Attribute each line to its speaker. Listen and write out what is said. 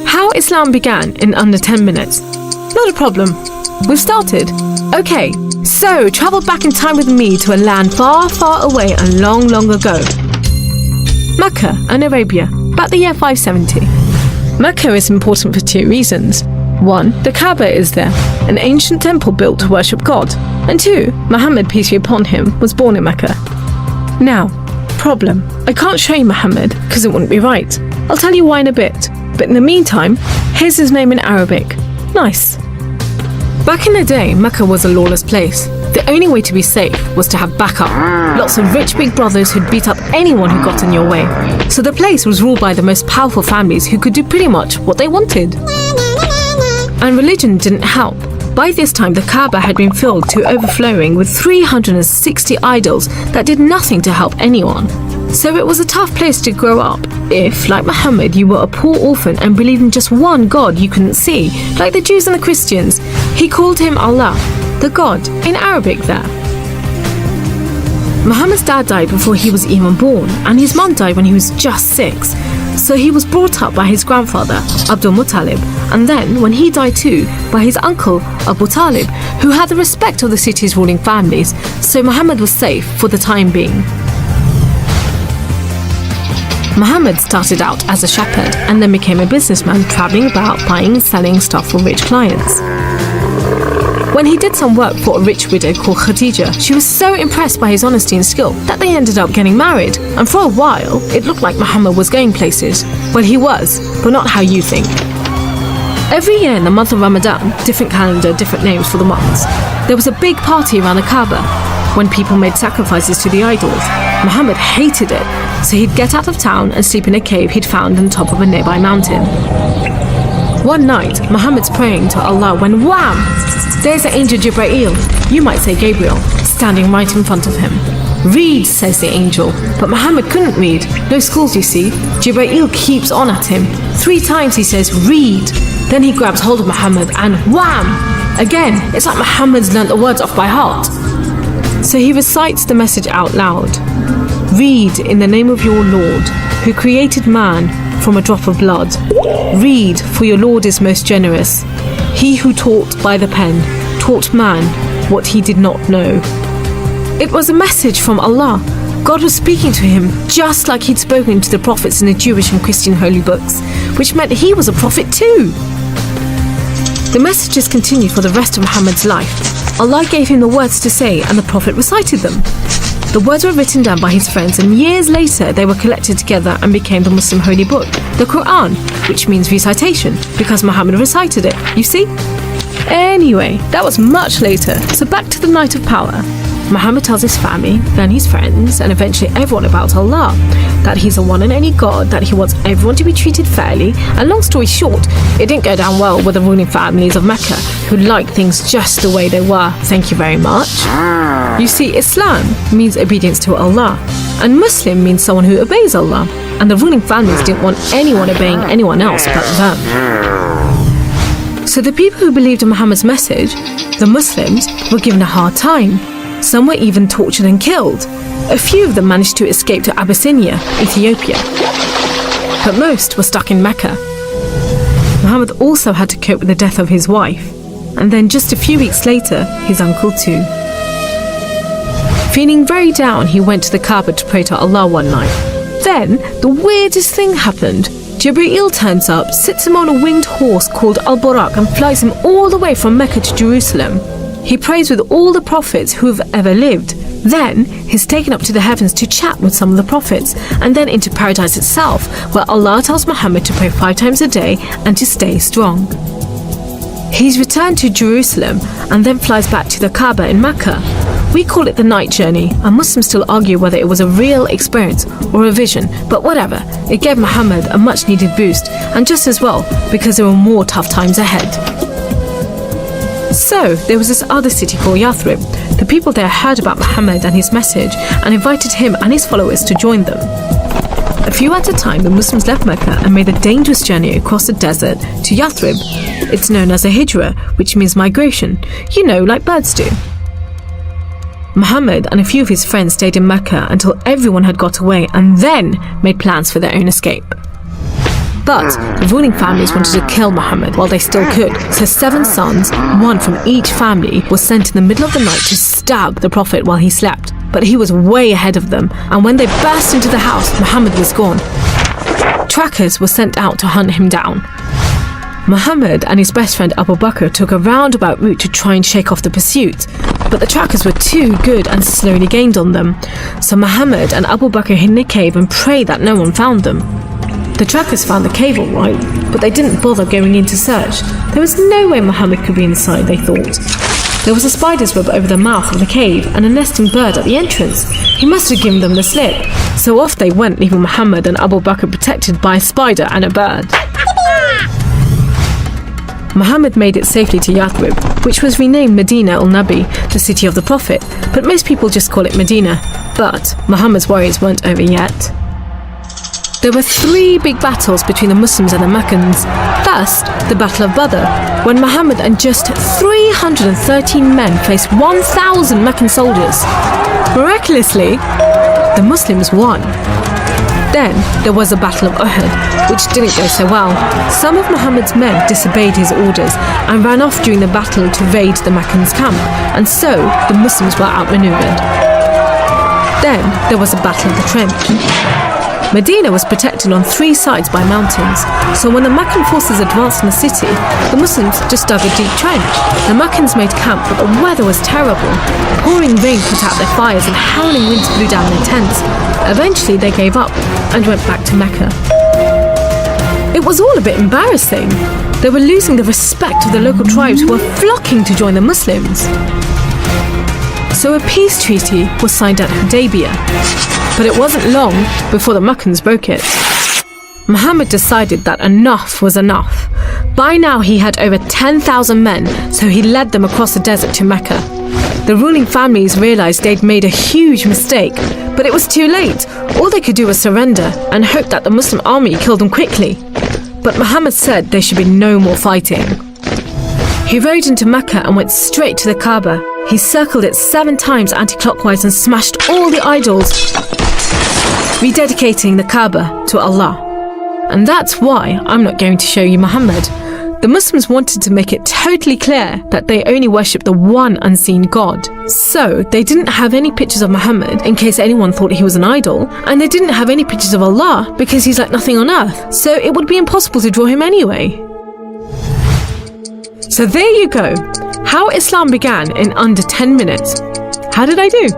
Speaker 1: How Islam began in under 10 minutes. Not a problem. We've started. Okay, so travel back in time with me to a land far, far away and long, long ago. Mecca and Arabia, about the year 570. Mecca is important for 2 reasons. 1, the Kaaba is there, an ancient temple built to worship God. And 2, Muhammad, peace be upon him, was born in Mecca. Now, problem. I can't show you Muhammad because it wouldn't be right. I'll tell you why in a bit. But in the meantime, here's his name in Arabic. Nice. Back in the day, Mecca was a lawless place. The only way to be safe was to have backup. Lots of rich big brothers who'd beat up anyone who got in your way. So the place was ruled by the most powerful families who could do pretty much what they wanted. And religion didn't help. By this time, the Kaaba had been filled to overflowing with 360 idols that did nothing to help anyone. So it was a tough place to grow up if, like Muhammad, you were a poor orphan and believed in just one God you couldn't see, like the Jews and the Christians. He called him Allah, the God, in Arabic there. Muhammad's dad died before he was even born, and his mum died when he was just 6. So he was brought up by his grandfather, Abdul Muttalib, and then, when he died too, by his uncle, Abu Talib, who had the respect of the city's ruling families, so Muhammad was safe for the time being. Muhammad started out as a shepherd and then became a businessman, traveling about buying and selling stuff for rich clients. When he did some work for a rich widow called Khadija, she was so impressed by his honesty and skill that they ended up getting married. And for a while, it looked like Muhammad was going places. Well, he was, but not how you think. Every year in the month of Ramadan, different calendar, different names for the months, there was a big party around the Kaaba when people made sacrifices to the idols. Muhammad hated it, so he'd get out of town and sleep in a cave he'd found on top of a nearby mountain. One night, Muhammad's praying to Allah when wham! There's the angel Jibreel, you might say Gabriel, standing right in front of him. Read, says the angel, but Muhammad couldn't read. No schools, you see. Jibreel keeps on at him. 3 times he says, read. Then he grabs hold of Muhammad and wham! Again, it's like Muhammad's learnt the words off by heart. So he recites the message out loud. Read in the name of your Lord, who created man from a drop of blood. Read, for your Lord is most generous. He who taught by the pen, taught man what he did not know. It was a message from Allah. God was speaking to him just like he'd spoken to the prophets in the Jewish and Christian holy books, which meant he was a prophet too. The messages continued for the rest of Muhammad's life. Allah gave him the words to say and the prophet recited them. The words were written down by his friends, and years later they were collected together and became the Muslim holy book, the Quran, which means recitation, because Muhammad recited it, you see? Anyway, that was much later, so back to the night of power. Muhammad tells his family, then his friends, and eventually everyone about Allah, that he's the one and only God, that he wants everyone to be treated fairly, and long story short, it didn't go down well with the ruling families of Mecca, who liked things just the way they were, thank you very much. You see, Islam means obedience to Allah, and Muslim means someone who obeys Allah, and the ruling families didn't want anyone obeying anyone else but them. So the people who believed in Muhammad's message, the Muslims, were given a hard time. Some were even tortured and killed. A few of them managed to escape to Abyssinia, Ethiopia. But most were stuck in Mecca. Muhammad also had to cope with the death of his wife, and then just a few weeks later, his uncle too. Feeling very down, he went to the Kaaba to pray to Allah one night. Then, the weirdest thing happened. Jibreel turns up, sits him on a winged horse called Al-Buraq and flies him all the way from Mecca to Jerusalem. He prays with all the prophets who have ever lived. Then, he's taken up to the heavens to chat with some of the prophets, and then into paradise itself, where Allah tells Muhammad to pray 5 times a day and to stay strong. He's returned to Jerusalem and then flies back to the Kaaba in Mecca. We call it the night journey, and Muslims still argue whether it was a real experience or a vision, but whatever, it gave Muhammad a much needed boost, and just as well, because there were more tough times ahead. So, there was this other city called Yathrib. The people there heard about Muhammad and his message and invited him and his followers to join them. A few at a time, the Muslims left Mecca and made the dangerous journey across the desert to Yathrib. It's known as a hijra, which means migration, you know, like birds do. Muhammad and a few of his friends stayed in Mecca until everyone had got away and then made plans for their own escape. But the ruling families wanted to kill Muhammad while they still could, so 7 sons, one from each family, was sent in the middle of the night to stab the Prophet while he slept. But he was way ahead of them, and when they burst into the house, Muhammad was gone. Trackers were sent out to hunt him down. Muhammad and his best friend Abu Bakr took a roundabout route to try and shake off the pursuit, but the trackers were too good and slowly gained on them. So Muhammad and Abu Bakr hid in a cave and prayed that no one found them. The trackers found the cave all right, but they didn't bother going in to search. There was no way Muhammad could be inside, they thought. There was a spider's web over the mouth of the cave and a nesting bird at the entrance. He must have given them the slip. So off they went, leaving Muhammad and Abu Bakr protected by a spider and a bird. Muhammad made it safely to Yathrib, which was renamed Medina ul-Nabi, the city of the Prophet, but most people just call it Medina. But Muhammad's worries weren't over yet. There were 3 big battles between the Muslims and the Meccans. First, the Battle of Badr, when Muhammad and just 313 men faced 1,000 Meccan soldiers. Miraculously, the Muslims won. Then there was the Battle of Uhud, which didn't go so well. Some of Muhammad's men disobeyed his orders and ran off during the battle to raid the Meccans' camp, and so the Muslims were outmaneuvered. Then there was the Battle of the Trench. Medina was protected on 3 sides by mountains, so when the Meccan forces advanced in the city, the Muslims just dug a deep trench. The Meccans made camp, but the weather was terrible. Pouring rain put out their fires and howling winds blew down their tents. Eventually they gave up and went back to Mecca. It was all a bit embarrassing. They were losing the respect of the local tribes who were flocking to join the Muslims. So a peace treaty was signed at Hudaybiyah, but it wasn't long before the Meccans broke it. Muhammad decided that enough was enough. By now he had over 10,000 men, so he led them across the desert to Mecca. The ruling families realized they'd made a huge mistake, but it was too late. All they could do was surrender and hope that the Muslim army killed them quickly. But Muhammad said there should be no more fighting. He rode into Mecca and went straight to the Kaaba. He circled it 7 times anti-clockwise and smashed all the idols, rededicating the Kaaba to Allah. And that's why I'm not going to show you Muhammad. The Muslims wanted to make it totally clear that they only worship the one unseen God. So they didn't have any pictures of Muhammad in case anyone thought he was an idol, and they didn't have any pictures of Allah because he's like nothing on earth, so it would be impossible to draw him anyway. So there you go, how Islam began in under 10 minutes. How did I do?